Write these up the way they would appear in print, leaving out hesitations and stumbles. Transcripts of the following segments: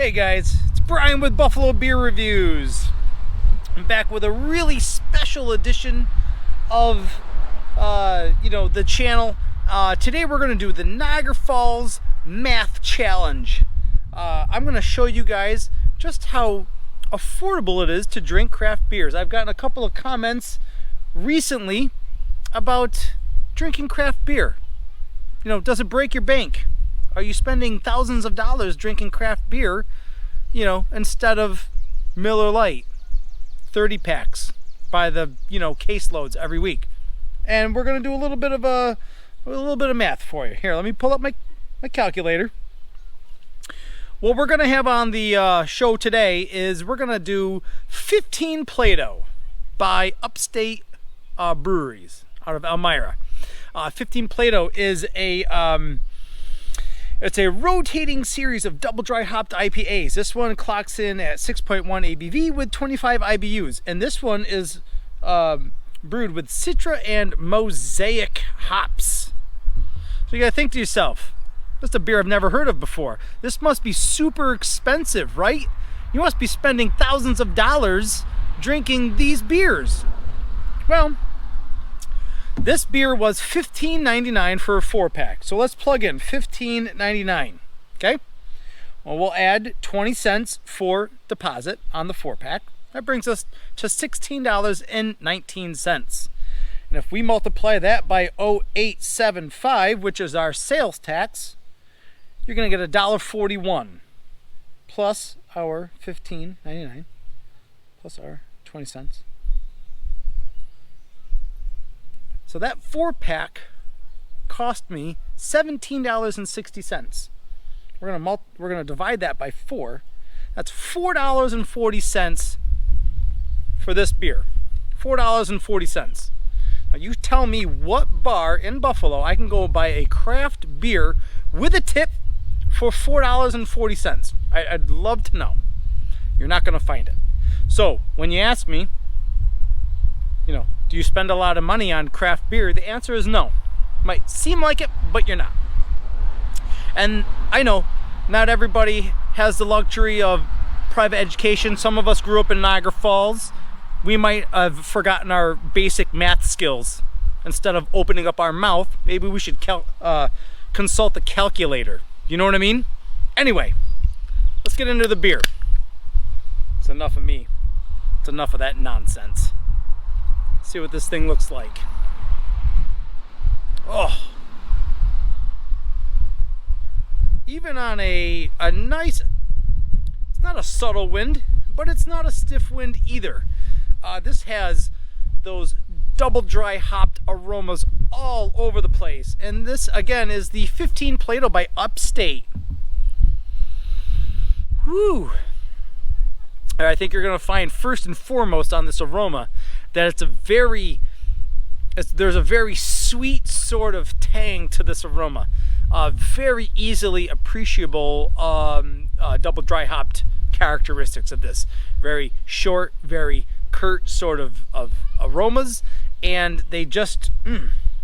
Hey guys, it's Brian with Buffalo Beer Reviews. I'm back with a really special edition of, the channel. Today we're going to do the Niagara Falls Math Challenge. I'm going to show you guys just how affordable it is to drink craft beers. I've gotten a couple of comments recently about drinking craft beer. Does it break your bank? Are you spending thousands of dollars drinking craft beer, instead of Miller Lite, 30 packs by the, caseloads every week? And we're going to do a little bit of math for you. Here, let me pull up my calculator. What we're going to have on the show today is we're going to do 15 Plato by Upstate Breweries out of Elmira. 15 Plato is it's a rotating series of double dry hopped IPAs. This one clocks in at 6.1 ABV with 25 IBUs. And this one is brewed with Citra and Mosaic hops. So you gotta think to yourself, this is a beer I've never heard of before. This must be super expensive, right? You must be spending thousands of dollars drinking these beers. Well, this beer was $15.99 for a 4-pack. So let's plug in $15.99. Okay? Well, we'll add 20 cents for deposit on the 4-pack. That brings us to $16.19. And if we multiply that by 0.875, which is our sales tax, you're going to get $1.41 plus our $15.99 plus our 20 cents. So that 4-pack cost me $17.60. We're gonna divide that by 4. That's $4.40 for this beer. $4.40. Now you tell me what bar in Buffalo I can go buy a craft beer with a tip for $4.40. I'd love to know. You're not gonna find it. So when you ask me, do you spend a lot of money on craft beer? The answer is no. Might seem like it, but you're not. And I know not everybody has the luxury of private education. Some of us grew up in Niagara Falls. We might have forgotten our basic math skills. Instead of opening up our mouth, maybe we should consult the calculator. You know what I mean? Anyway, let's get into the beer. It's enough of me. It's enough of that nonsense. See what this thing looks like. Oh, even on a nice, it's not a subtle wind, but it's not a stiff wind either. This has those double dry hopped aromas all over the place. And this again is the 15 Plato by Upstate. Whew. I think you're going to find first and foremost on this aroma that there's a very sweet sort of tang to this aroma. Very easily appreciable double dry hopped characteristics of this. Very short, very curt sort of aromas, and they just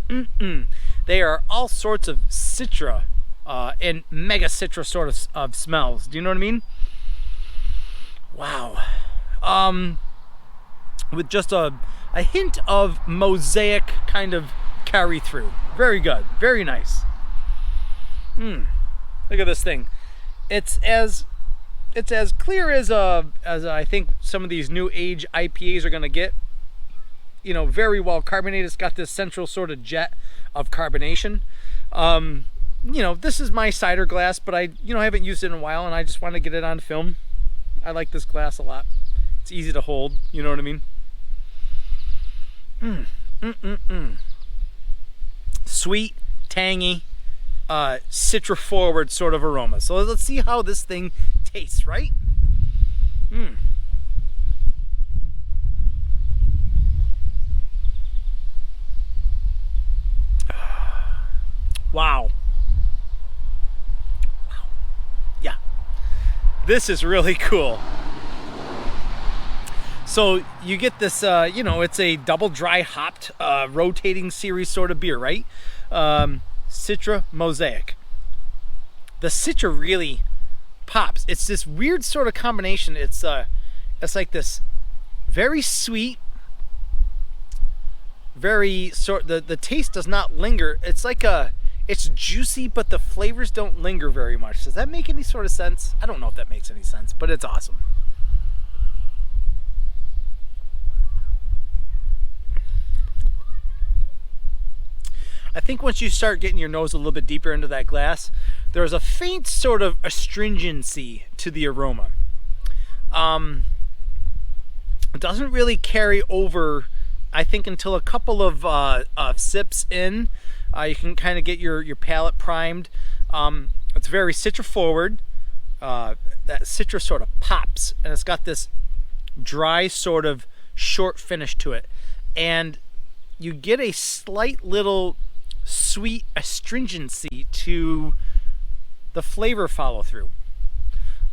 they are all sorts of citra and mega citra sort of smells. Do you know what I mean? Wow. With just a hint of mosaic kind of carry through. Very good. Very nice. Look at this thing. It's as clear as I think some of these new age IPAs are going to get. Very well carbonated. It's got this central sort of jet of carbonation. This is my cider glass, but I haven't used it in a while, and I just want to get it on film. I like this glass a lot. It's easy to hold, you know what I mean? Sweet, tangy, citra forward sort of aroma. So let's see how this thing tastes, right? Wow. Yeah. This is really cool. So you get this, it's a double dry hopped rotating series sort of beer, right? Citra Mosaic. The Citra really pops. It's this weird sort of combination. It's like this very sweet, the taste does not linger. It's like it's juicy, but the flavors don't linger very much. Does that make any sort of sense? I don't know if that makes any sense, but it's awesome. I think once you start getting your nose a little bit deeper into that glass, there's a faint sort of astringency to the aroma. It doesn't really carry over, I think, until a couple of sips in. You can kind of get your palate primed. It's very citra forward. That citra sort of pops, and it's got this dry sort of short finish to it. And you get a slight little sweet astringency to the flavor follow through.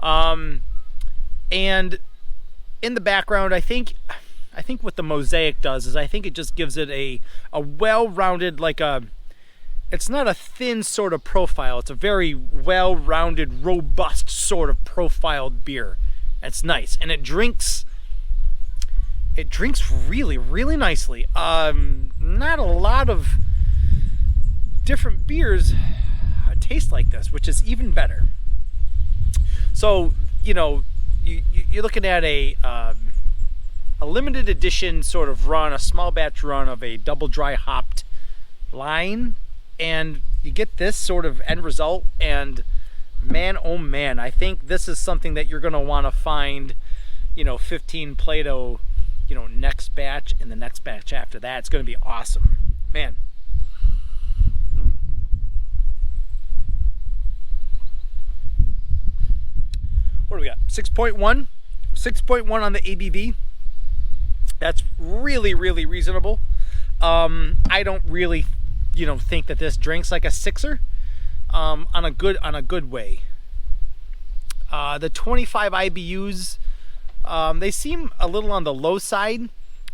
And in the background, I think what the Mosaic does is I think it just gives it a well-rounded, it's not a thin sort of profile. It's a very well-rounded, robust sort of profiled beer. It's nice, and it drinks really, really nicely. Not a lot of different beers taste like this, which is even better. So, you're looking at a limited edition sort of run, a small batch run of a double dry hopped line, and you get this sort of end result. And man, oh man, I think this is something that you're going to want to find, 15 Plato, next batch and the next batch after that. It's going to be awesome, man. What do we got? 6.1 on the ABV. That's really, really reasonable. I don't really, think that this drinks like a sixer, on a good way. The 25 IBUs, they seem a little on the low side.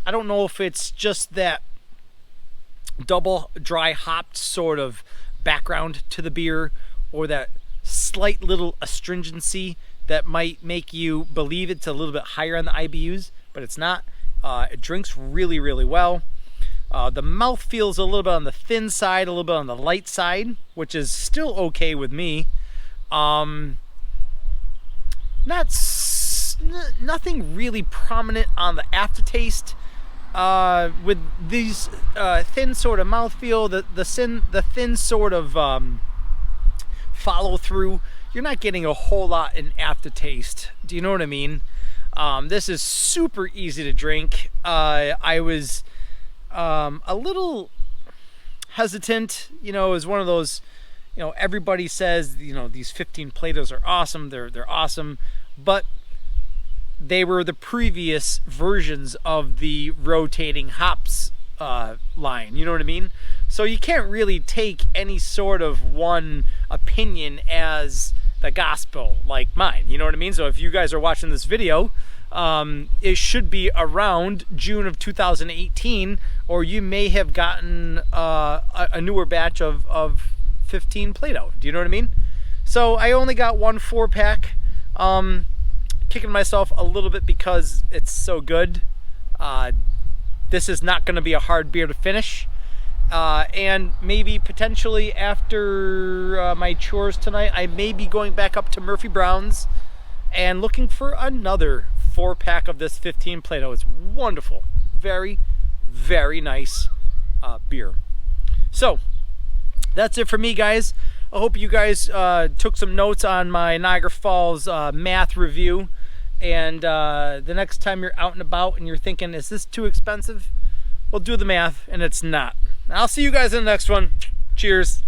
I don't know if it's just that double dry hopped sort of background to the beer, or that slight little astringency that might make you believe it's a little bit higher on the IBUs, but it's not. It drinks really, really well. The mouth feels a little bit on the thin side, a little bit on the light side, which is still okay with me. Nothing really prominent on the aftertaste. With these thin sort of mouthfeel, the thin sort of follow through, you're not getting a whole lot in aftertaste. Do you know what I mean? This is super easy to drink. I was a little hesitant, as one of those, everybody says, these 15 Platos are awesome. They're awesome, but they were the previous versions of the rotating hops line. You know what I mean? So you can't really take any sort of one opinion as the gospel like mine. You know what I mean? So if you guys are watching this video, it should be around June of 2018, or you may have gotten a newer batch of 15 Plato. Do you know what I mean? So I only got one 4-pack. Kicking myself a little bit because it's so good. This is not going to be a hard beer to finish. And maybe potentially after my chores tonight, I may be going back up to Murphy Brown's and looking for another 4-pack of this 15 Plato. It's wonderful. Very, very nice beer. So that's it for me, guys. I hope you guys took some notes on my Niagara Falls math review. And the next time you're out and about and you're thinking, is this too expensive? Well, do the math, and it's not. I'll see you guys in the next one. Cheers.